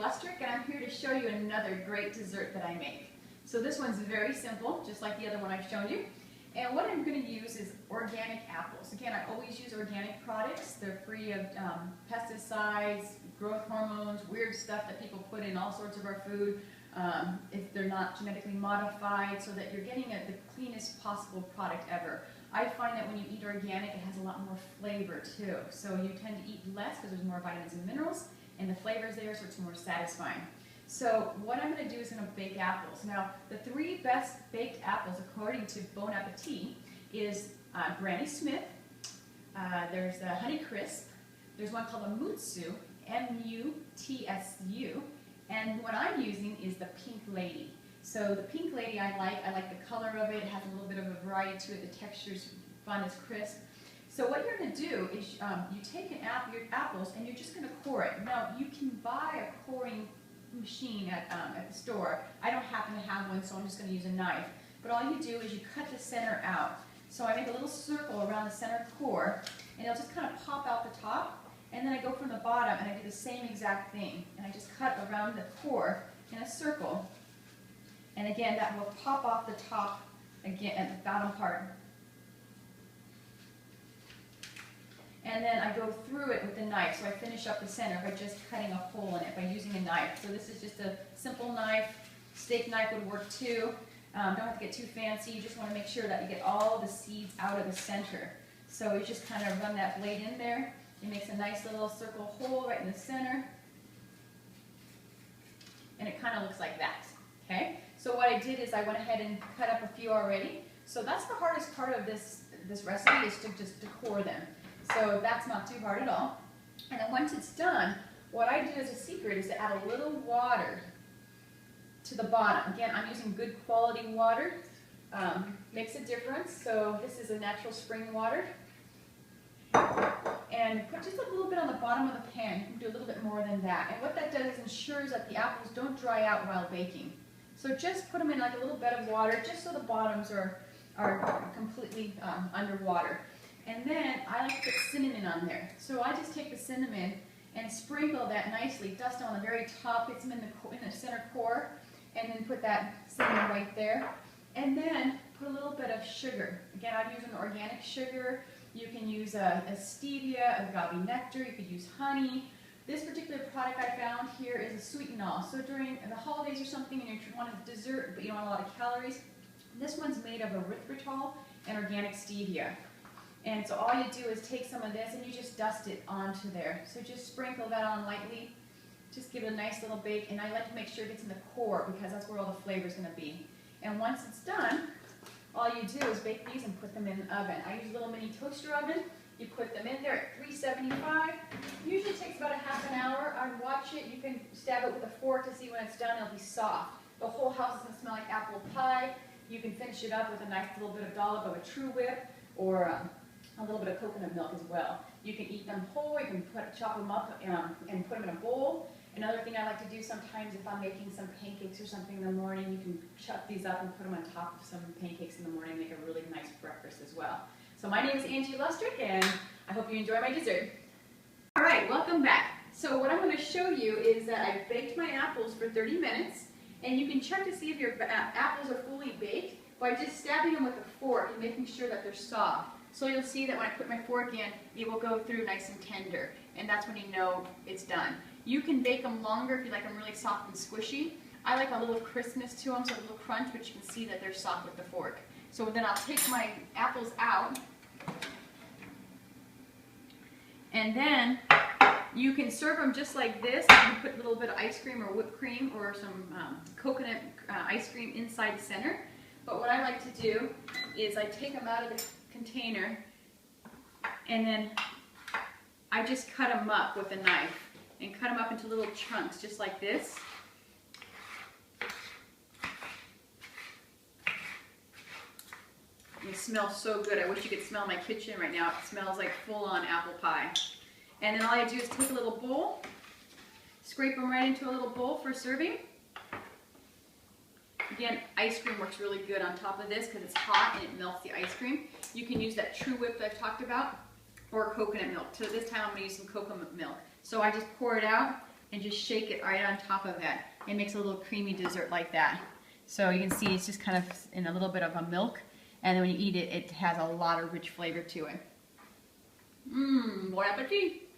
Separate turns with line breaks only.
Lustrick, and I'm here to show you another great dessert that I make. So this one's very simple, just like the other one I've shown you. And what I'm going to use is organic apples. Again, I always use organic products. They're free of pesticides, growth hormones, weird stuff that people put in all sorts of our food. If they're not genetically modified, so that you're getting the cleanest possible product ever. I find that when you eat organic, it has a lot more flavor too. So you tend to eat less because there's more vitamins and minerals, and the flavor's there, so it's more satisfying. So what I'm going to do is I'm going to bake apples. Now, the 3 best baked apples, according to Bon Appetit, is Granny Smith, there's the Honeycrisp, there's one called a Mutsu, M-U-T-S-U, and what I'm using is the Pink Lady. So the Pink Lady I like the color of it. It has a little bit of a variety to it. The texture's fun, it's crisp. So what you're going to do is you take your apples and you're just going to core it. Now you can buy a coring machine at the store. I don't happen to have one, so I'm just going to use a knife. But all you do is you cut the center out. So I make a little circle around the center core, and it'll just kind of pop out the top. And then I go from the bottom and I do the same exact thing. And I just cut around the core in a circle. And again, that will pop off the top again at the bottom part. And then I go through it with the knife, so I finish up the center by just cutting a hole in it by using a knife. So this is just a simple knife. Steak knife would work too. Don't have to get too fancy. You just want to make sure that you get all the seeds out of the center. So you just kind of run that blade in there. It makes a nice little circle hole right in the center. And it kind of looks like that. Okay? So what I did is I went ahead and cut up a few already. So that's the hardest part of this recipe, is to just core them. So that's not too hard at all. And then once it's done, what I do as a secret is to add a little water to the bottom. Again, I'm using good quality water. Makes a difference. So this is a natural spring water. And put just a little bit on the bottom of the pan. You can do a little bit more than that. And what that does is ensures that the apples don't dry out while baking. So just put them in like a little bed of water, just so the bottoms are completely underwater. And then I like to put cinnamon on there. So I just take the cinnamon and sprinkle that nicely, dust it on the very top, hits them in the center core, and then put that cinnamon right there. And then put a little bit of sugar. Again, I'm using organic sugar. You can use a Stevia, agave nectar, you could use honey. This particular product I found here is a sweetenol. So during the holidays or something and you want a dessert but you don't want a lot of calories, this one's made of erythritol and organic stevia. And so all you do is take some of this and you just dust it onto there. So just sprinkle that on lightly. Just give it a nice little bake, and I like to make sure it gets in the core because that's where all the flavor's going to be. And once it's done, all you do is bake these and put them in the oven. I use a little mini toaster oven. You put them in there at 375. Usually takes about a half an hour. I watch it. You can stab it with a fork to see when it's done. It'll be soft. The whole house is going to smell like apple pie. You can finish it up with a nice little bit of dollop of a True Whip or a little bit of coconut milk as well. You can eat them whole. You can chop them up and put them in a bowl. Another thing I like to do sometimes, if I'm making some pancakes or something in the morning, you can chop these up and put them on top of some pancakes in the morning, make a really nice breakfast as well. So my name is Angie Lustrick, and I hope you enjoy my dessert. All right, welcome back. So what I'm going to show you is that I baked my apples for 30 minutes, and you can check to see if your apples are fully baked by just stabbing them with a fork and making sure that they're soft. So you'll see that when I put my fork in, it will go through nice and tender, and that's when you know it's done. You can bake them longer if you like them really soft and squishy. I like a little crispness to them, so a little crunch, but you can see that they're soft with the fork. So then I'll take my apples out, and then you can serve them just like this. You can put a little bit of ice cream or whipped cream or some coconut ice cream inside the center. But what I like to do is I take them out of the container, and then I just cut them up with a knife and cut them up into little chunks just like this. It smells so good. I wish you could smell my kitchen right now. It smells like full-on apple pie. And then all I do is take a little bowl, scrape them right into a little bowl for serving. Again, ice cream works really good on top of this because it's hot and it melts the ice cream. You can use that True Whip that I've talked about, or coconut milk. So this time I'm going to use some coconut milk. So I just pour it out, and just shake it right on top of that. It makes a little creamy dessert like that. So you can see it's just kind of in a little bit of a milk, and then when you eat it, it has a lot of rich flavor to it. Bon appetit!